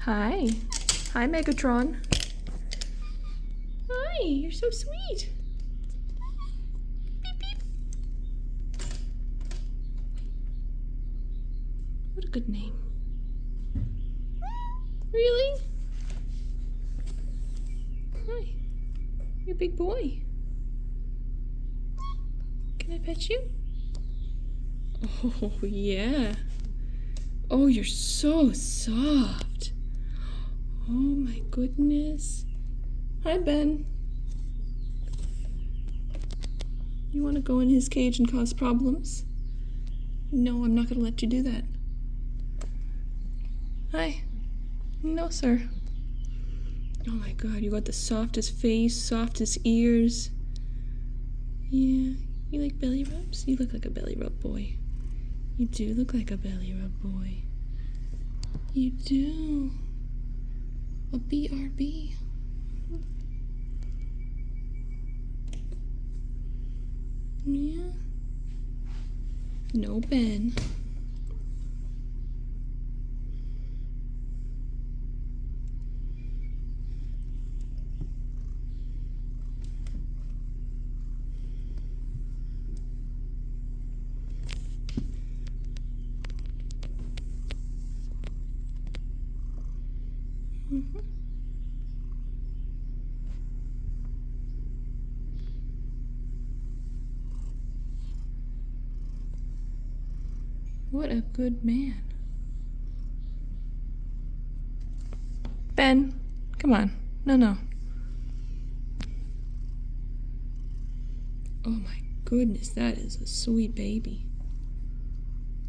Hi. Hi, Megatron. Hi, you're so sweet. Beep, beep. What a good name. Really? Hi. You're a big boy. Can I pet you? Oh, yeah. Oh, you're so soft. Oh my goodness. Hi, Ben. You want to go in his cage and cause problems? No, I'm not going to let you do that. Hi. No, sir. Oh my god, you got the softest face, softest ears. Yeah, you like belly rubs? You look like a belly rub boy. You do look like a belly rub boy. You do. A BRB. Yeah. No, Ben. Mm-hmm. What a good man. Ben, come on. No. Oh my goodness, that is a sweet baby.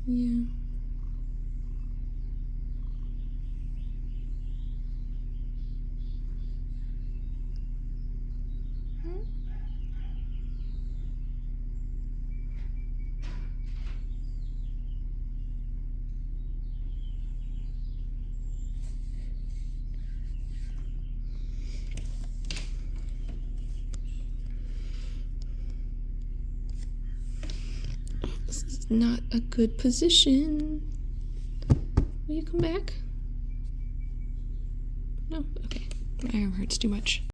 Yeah. This is not a good position. Will you come back? No? Okay. My arm hurts too much.